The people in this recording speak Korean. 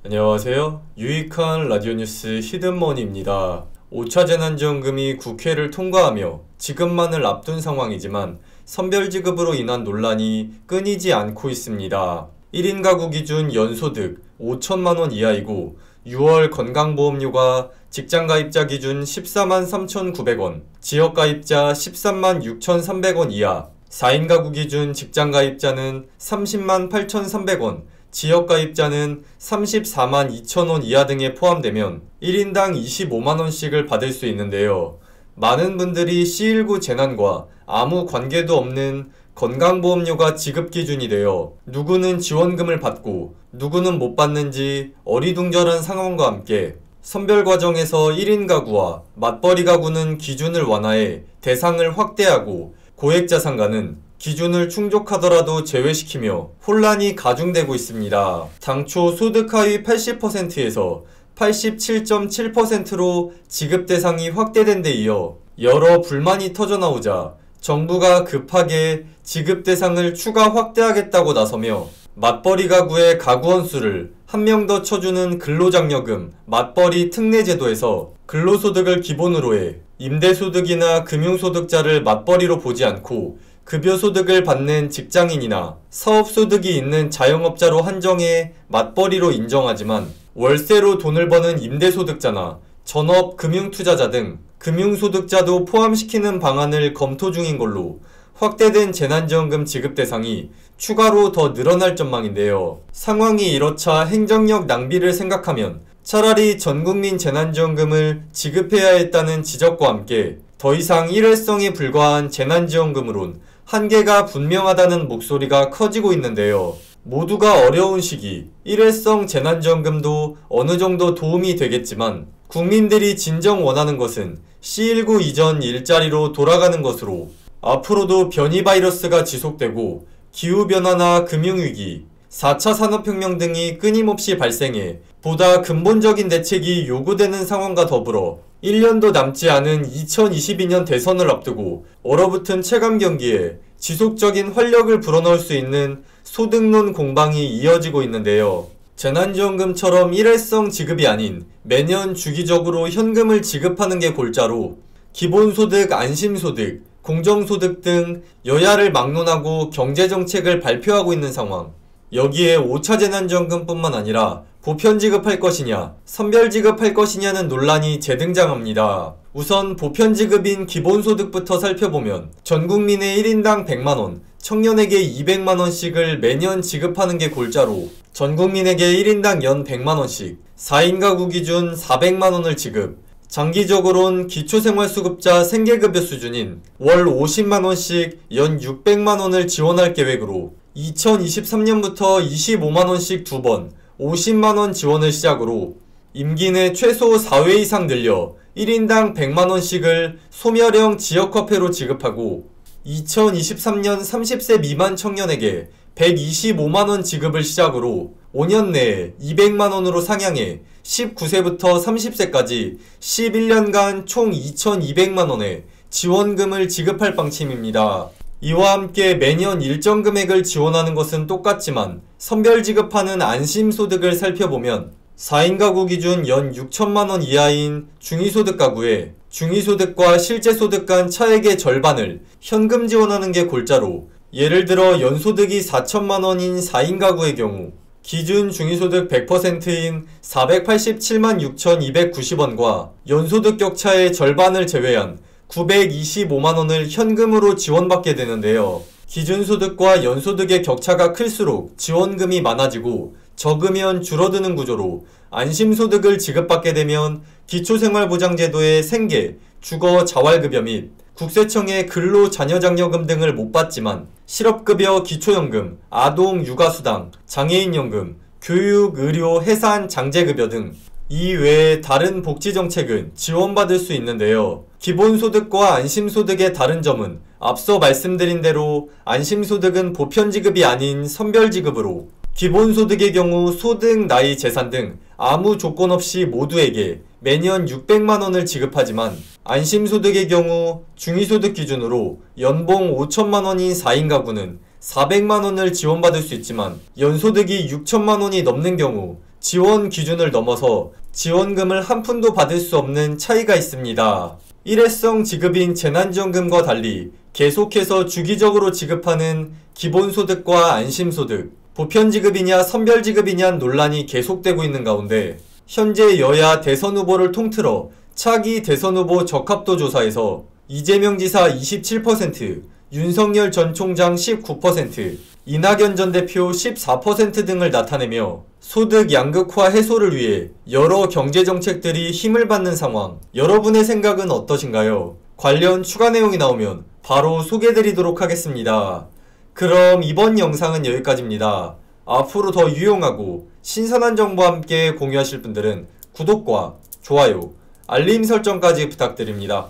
안녕하세요. 유익한 라디오 뉴스 히든머니입니다. 5차 재난지원금이 국회를 통과하며 지급만을 앞둔 상황이지만 선별지급으로 인한 논란이 끊이지 않고 있습니다. 1인 가구 기준 연소득 5천만원 이하이고 6월 건강보험료가 직장가입자 기준 14만 3,900원, 지역가입자 13만 6,300원 이하, 4인 가구 기준 직장가입자는 30만 8,300원, 지역가입자는 34만 2천원 이하 등에 포함되면 1인당 25만원씩을 받을 수 있는데요. 많은 분들이 C19 재난과 아무 관계도 없는 건강보험료가 지급 기준이 되어 누구는 지원금을 받고 누구는 못 받는지 어리둥절한 상황과 함께 선별 과정에서 1인 가구와 맞벌이 가구는 기준을 완화해 대상을 확대하고 고액자산가는 기준을 충족하더라도 제외시키며 혼란이 가중되고 있습니다. 당초 소득 하위 80%에서 87.7%로 지급 대상이 확대된 데 이어 여러 불만이 터져나오자 정부가 급하게 지급 대상을 추가 확대하겠다고 나서며 맞벌이 가구의 가구원 수를 한 명 더 쳐주는 근로장려금 맞벌이 특례제도에서 근로소득을 기본으로 해 임대소득이나 금융소득자를 맞벌이로 보지 않고 급여소득을 받는 직장인이나 사업소득이 있는 자영업자로 한정해 맞벌이로 인정하지만 월세로 돈을 버는 임대소득자나 전업 금융투자자 등 금융소득자도 포함시키는 방안을 검토 중인 걸로 확대된 재난지원금 지급 대상이 추가로 더 늘어날 전망인데요. 상황이 이렇자 행정력 낭비를 생각하면 차라리 전국민 재난지원금을 지급해야 했다는 지적과 함께 더 이상 일회성에 불과한 재난지원금으론 한계가 분명하다는 목소리가 커지고 있는데요. 모두가 어려운 시기, 일회성 재난지원금도 어느 정도 도움이 되겠지만 국민들이 진정 원하는 것은 C19 이전 일자리로 돌아가는 것으로 앞으로도 변이 바이러스가 지속되고 기후변화나 금융위기, 4차 산업혁명 등이 끊임없이 발생해 보다 근본적인 대책이 요구되는 상황과 더불어 1년도 남지 않은 2022년 대선을 앞두고 얼어붙은 체감 경기에 지속적인 활력을 불어넣을 수 있는 소득론 공방이 이어지고 있는데요. 재난지원금처럼 일회성 지급이 아닌 매년 주기적으로 현금을 지급하는 게 골자로 기본소득, 안심소득, 공정소득 등 여야를 막론하고 경제정책을 발표하고 있는 상황. 여기에 5차 재난지원금뿐만 아니라 보편 지급할 것이냐, 선별 지급할 것이냐는 논란이 재등장합니다. 우선 보편 지급인 기본소득부터 살펴보면 전국민의 1인당 100만원, 청년에게 200만원씩을 매년 지급하는 게 골자로 전국민에게 1인당 연 100만원씩, 4인 가구 기준 400만원을 지급, 장기적으로는 기초생활수급자 생계급여 수준인 월 50만원씩 연 600만원을 지원할 계획으로 2023년부터 25만원씩 2번 50만원 지원을 시작으로 임기 내 최소 4회 이상 늘려 1인당 100만원씩을 소멸형 지역화폐로 지급하고 2023년 30세 미만 청년에게 125만원 지급을 시작으로 5년 내에 200만원으로 상향해 19세부터 30세까지 11년간 총 2200만원의 지원금을 지급할 방침입니다. 이와 함께 매년 일정 금액을 지원하는 것은 똑같지만 선별 지급하는 안심소득을 살펴보면 4인 가구 기준 연 6천만원 이하인 중위소득 가구에 중위소득과 실제소득 간 차액의 절반을 현금 지원하는 게 골자로 예를 들어 연소득이 4천만원인 4인 가구의 경우 기준 중위소득 100%인 487만 6,290원과 연소득 격차의 절반을 제외한 925만원을 현금으로 지원받게 되는데요. 기준소득과 연소득의 격차가 클수록 지원금이 많아지고 적으면 줄어드는 구조로 안심소득을 지급받게 되면 기초생활보장제도의 생계, 주거, 자활급여 및 국세청의 근로자녀장려금 등을 못 받지만 실업급여, 기초연금, 아동, 육아수당, 장애인연금, 교육, 의료, 해산, 장제급여 등 이 외에 다른 복지정책은 지원받을 수 있는데요. 기본소득과 안심소득의 다른 점은 앞서 말씀드린 대로 안심소득은 보편지급이 아닌 선별지급으로 기본소득의 경우 소득, 나이, 재산 등 아무 조건 없이 모두에게 매년 600만원을 지급하지만 안심소득의 경우 중위소득 기준으로 연봉 5천만원인 4인 가구는 400만원을 지원받을 수 있지만 연소득이 6천만원이 넘는 경우 지원 기준을 넘어서 지원금을 한 푼도 받을 수 없는 차이가 있습니다. 일회성 지급인 재난지원금과 달리 계속해서 주기적으로 지급하는 기본소득과 안심소득, 보편지급이냐 선별지급이냐 논란이 계속되고 있는 가운데 현재 여야 대선 후보를 통틀어 차기 대선 후보 적합도 조사에서 이재명 지사 27%, 윤석열 전 총장 19%, 이낙연 전 대표 14% 등을 나타내며 소득 양극화 해소를 위해 여러 경제정책들이 힘을 받는 상황. 여러분의 생각은 어떠신가요? 관련 추가 내용이 나오면 바로 소개해드리도록 하겠습니다. 그럼 이번 영상은 여기까지입니다. 앞으로 더 유용하고 신선한 정보와 함께 공유하실 분들은 구독과 좋아요, 알림 설정까지 부탁드립니다.